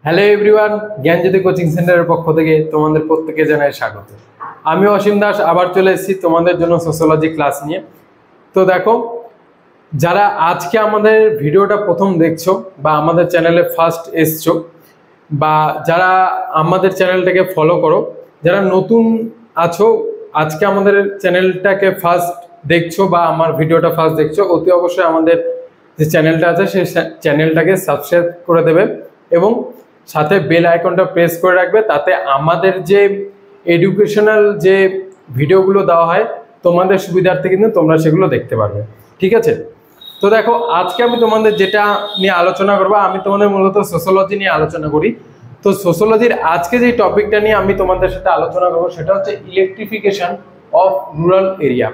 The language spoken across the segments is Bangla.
হ্যালো এভরিওয়ান, জ্ঞানজ্যোতি কোচিং সেন্টারের পক্ষ থেকে তোমাদের প্রত্যেককে জানাই স্বাগত। আমি অসীম দাস আবার চলে এসেছি তোমাদের জন্য সোশ্যোলজি ক্লাস নিয়ে। তো দেখো, যারা আজকে আমাদের ভিডিওটা প্রথম দেখছো বা আমাদের চ্যানেলে ফার্স্ট এসছো বা যারা আমাদের চ্যানেলটাকে ফলো করো, যারা নতুন আছো আজকে আমাদের চ্যানেলটাকে ফার্স্ট দেখছো বা আমার ভিডিওটা ফার্স্ট দেখছো, অতি অবশ্যই আমাদের যে চ্যানেলটা আছে সেই চ্যানেলটাকে সাবস্ক্রাইব করে দেবে এবং সাথে বেল আইকনটা প্রেস করে রাখবে, তাতে আমাদের যে এডুকেশনাল যে ভিডিওগুলো দেওয়া হয় তোমাদের সুবিধার্থে কিন্তু তোমরা সেগুলো দেখতে পারবে। ঠিক আছে, তো দেখো আজকে আমি তোমাদের যেটা নিয়ে আলোচনা করবো, আমি তোমাদের মূলত সোশ্যোলজি নিয়ে আলোচনা করি। তো সোশ্যোলজির আজকে যে টপিকটা নিয়ে আমি তোমাদের সাথে আলোচনা করবো সেটা হচ্ছে ইলেকট্রিফিকেশন অফ রুরাল এরিয়া,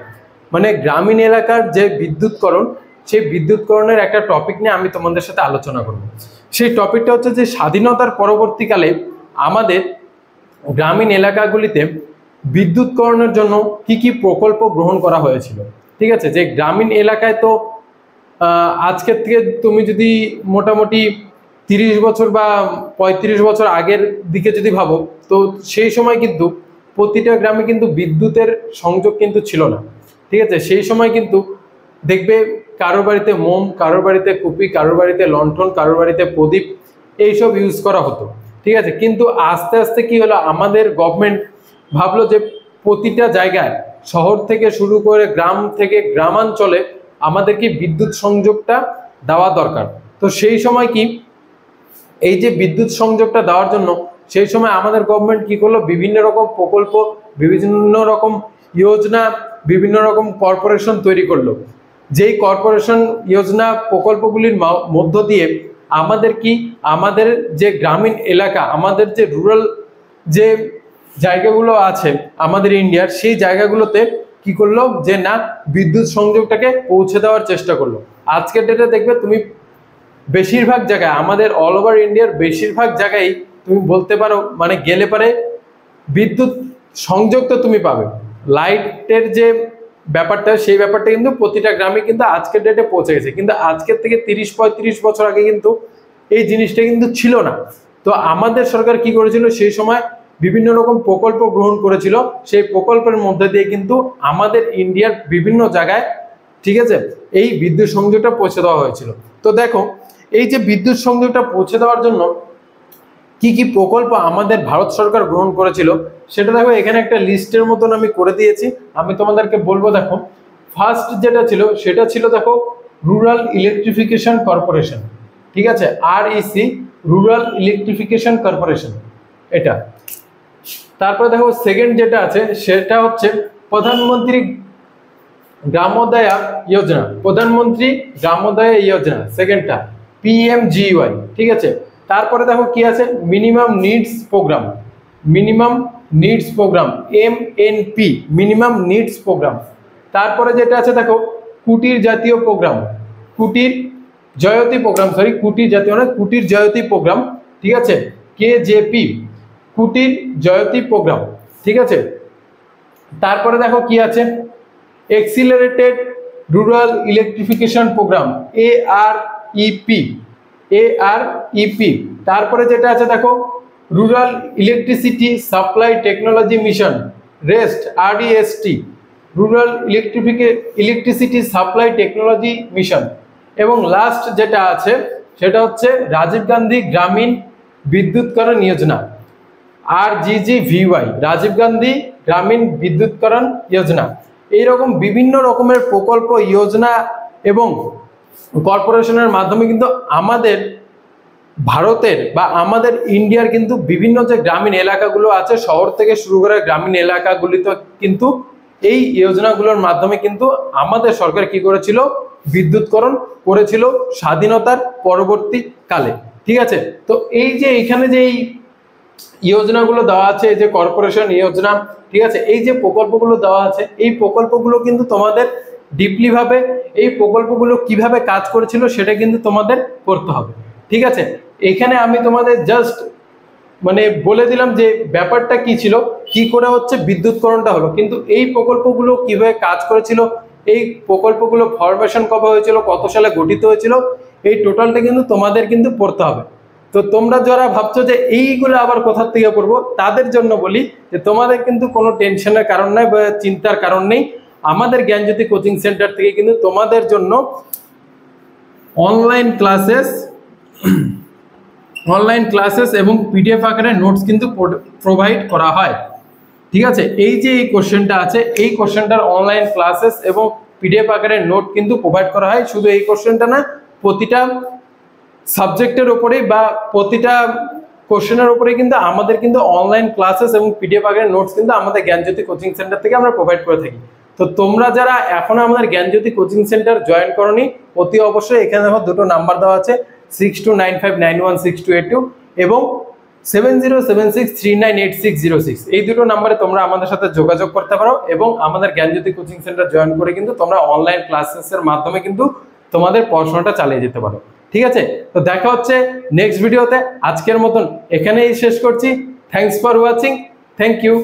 মানে গ্রামীণ এলাকার যে বিদ্যুৎকরণ, সেই বিদ্যুৎকরণের একটা টপিক নিয়ে আমি তোমাদের সাথে আলোচনা করব। সেই টপিকটা হচ্ছে যে স্বাধীনতার পরবর্তীকালে আমাদের গ্রামীণ এলাকাগুলিতে বিদ্যুৎকরণের জন্য কি কি প্রকল্প গ্রহণ করা হয়েছিল। ঠিক আছে, যে গ্রামীণ এলাকায় তো আজকের থেকে তুমি যদি মোটামুটি 30 বছর বা 35 বছর আগের দিকে যদি ভাবো, তো সেই সময় কিন্তু প্রতিটা গ্রামে কিন্তু বিদ্যুতের সংযোগ কিন্তু ছিল না। ঠিক আছে, সেই সময় কিন্তু দেখবে কারোর বাড়িতে মোম, কারোর বাড়িতে কুপি, কারোর বাড়িতে লণ্ঠন, কারোর বাড়িতে প্রদীপ, এইসব ইউজ করা হতো। ঠিক আছে, কিন্তু আস্তে আস্তে কি হলো, আমাদের গভর্নমেন্ট ভাবলো যে প্রতিটা জায়গায় শহর থেকে শুরু করে গ্রাম থেকে গ্রামাঞ্চলে আমাদেরকে বিদ্যুৎ সংযোগটা দেওয়া দরকার। তো সেই সময় কি, এই যে বিদ্যুৎ সংযোগটা দেওয়ার জন্য সেই সময় আমাদের গভর্নমেন্ট কি করলো, বিভিন্ন রকম প্রকল্প, বিভিন্ন রকম যোজনা, বিভিন্ন রকম কর্পোরেশন তৈরি করলো। যেই কর্পোরেশন যোজনা প্রকল্পগুলির মধ্য দিয়ে আমাদের কি, আমাদের যে গ্রামীণ এলাকা, আমাদের যে রুরাল যে জায়গাগুলো আছে আমাদের ইন্ডিয়ার, সেই জায়গাগুলোতে কি করলো, যে না বিদ্যুৎ সংযোগটাকে পৌঁছে দেওয়ার চেষ্টা করলো। আজকের ডেটে দেখবে তুমি বেশিরভাগ জায়গায়, আমাদের অল ওভার ইন্ডিয়ার বেশিরভাগ জায়গায় তুমি বলতে পারো মানে গেলে পারে বিদ্যুৎ সংযোগ তো তুমি পাবে। লাইটের যে ব্যাপারটা, সেই ব্যাপারটা কিন্তু প্রতিটা গ্রামে কিন্তু আজকের ডেটে পৌঁছে গেছে, কিন্তু আজকের থেকে 30-35 বছর আগে কিন্তু এই জিনিসটা কিন্তু ছিল না। তো আমাদের সরকার কি করেছিল, সেই সময় বিভিন্ন রকম প্রকল্প গ্রহণ করেছিল, সেই প্রকল্পের মধ্যে দিয়ে কিন্তু আমাদের ইন্ডিয়ার বিভিন্ন জায়গায়, ঠিক আছে, এই বিদ্যুৎ সংযোগটা পৌঁছে দেওয়া হয়েছিল। তো দেখো, এই যে বিদ্যুৎ সংযোগটা পৌঁছে দেওয়ার জন্য কি কি প্রকল্প আমাদের ভারত সরকার গ্রহণ করেছিল সেটা দেখো, এখানে একটা লিস্টের মতন আমি করে দিয়েছি, আমি তোমাদেরকে বলবো। দেখো, ফার্স্ট যেটা ছিল সেটা ছিল দেখো রুরাল ইলেকট্রিফিকেশন কর্পোরেশন। ঠিক আছে, REC, রুরাল ইলেকট্রিফিকেশন কর্পোরেশন, এটা। তারপরে দেখো সেকেন্ড যেটা আছে সেটা হচ্ছে প্রধানমন্ত্রী গ্রামোদয়া যোজনা, প্রধানমন্ত্রী গ্রামোদয়া যোজনা, সেকেন্ডটা PMGY। ঠিক আছে, তারপরে দেখো কি আছে, minimum needs programme, minimum needs programme, MNP, minimum needs programme. তারপরে যেটা আছে দেখো কুটির জাতীয় প্রোগ্রাম, কুটির জয়তী প্রোগ্রাম, সরি কুটির জাতীয় না, কুটির জয়তী প্রোগ্রাম। ঠিক আছে, KJP, কুটির জয়তী প্রোগ্রাম। ঠিক আছে, তারপরে দেখো কি আছে, accelerated rural electrification programme, AREP, AREP। তারপরে যেটা আছে দেখো rural electricity supply technology mission, REST, REST, rural electricity supply technology mission. এবং লাস্ট যেটা আছে সেটা হচ্ছে রাজীব গান্ধী গ্রামীণ বিদ্যুৎকরণ যোজনা, RGGVY, রাজীব গান্ধী গ্রামীণ বিদ্যুৎকরণ যোজনা। এইরকম বিভিন্ন রকমের প্রকল্প, যোজনা এবং কর্পোরেশনের মাধ্যমে কিন্তু আমাদের ভারতের বা আমাদের ইন্ডিয়ার কিন্তু বিভিন্ন যে গ্রামীণ এলাকাগুলো আছে, শহর থেকে শুরু করে গ্রামীণ এলাকাগুলিতে কিন্তু এই যোজনাগুলোর মাধ্যমে কিন্তু আমাদের সরকার কি করেছিল, বিদ্যুৎকরণ করেছিল স্বাধীনতার পরবর্তী কালে। ঠিক আছে, তো এই যে এখানে যে এই যোজনাগুলো দেওয়া আছে, এই যে কর্পোরেশন যোজনা, ঠিক আছে, এই যে প্রকল্পগুলো দেওয়া আছে, এই প্রকল্পগুলো কিন্তু তোমাদের ডিপলি ভাবে এই প্রকল্পগুলো কিভাবে কাজ করেছিল সেটা কিন্তু তোমাদের করতে হবে। ঠিক আছে, এখানে আমি তোমাদের জাস্ট মানে বলে দিলাম যে ব্যাপারটা কি ছিল, কি করে হচ্ছে বিদ্যুৎকরণটা হলো, কিন্তু এই প্রকল্পগুলো কিভাবে কাজ করেছিল, এই প্রকল্পগুলো ফরমেশন কবে হয়েছিল, কত সালে গঠিত হয়েছিল, এই টোটালটা কিন্তু তোমাদের কিন্তু পড়তে হবে। তো তোমরা যারা ভাবছো যে এইগুলো আবার কোথা থেকে পড়বো, তাদের জন্য বলি যে তোমাদের কিন্তু কোনো টেনশনের কারণ নাই বা চিন্তার কারণ নেই। আমাদের জ্ঞানজ্যোতি কোচিং সেন্টার থেকে কিন্তু তোমাদের জন্য অনলাইন ক্লাসেস এবং পিডিএফ আকারে নোটস কিন্তু প্রোভাইড করা হয়। ঠিক আছে, এই যে এই কোশ্চেনটা আছে, এই কোশ্চেনটার অনলাইন ক্লাসেস এবং পিডিএফ আকারে নোট কিন্তু প্রোভাইড করা হয়। শুধু এই কোশ্চেনটা না, প্রতিটা সাবজেক্টের উপরেই বা প্রতিটা কোশ্চেনের উপরেই কিন্তু আমাদের কিন্তু অনলাইন ক্লাসেস এবং পিডিএফ আকারে নোটস কিন্তু আমাদের জ্ঞানজ্যোতি কোচিং সেন্টার থেকে আমরা প্রোভাইড করে থাকি। তো তোমরা যারা এখনো আমাদের জ্ঞানজ্যোতি কোচিং সেন্টার জয়েন করনি, অতি অবশ্যই এখানে দেখো দুটো নাম্বার দেওয়া আছে 6295916282 এবং 7076398606। এই দুটো নাম্বারে তোমরা আমাদের সাথে যোগাযোগ করতে পারো এবং আমাদের জ্ঞানজ্যোতি কোচিং সেন্টার জয়েন করে কিন্তু তোমরা অনলাইন ক্লাসেসের মাধ্যমে কিন্তু তোমাদের পড়াশোনাটা চালিয়ে যেতে পারো। ঠিক আছে, তো দেখা হচ্ছে নেক্সট ভিডিওতে। আজকের মতন এখানেই শেষ করছি। Thanks for watching. Thank you.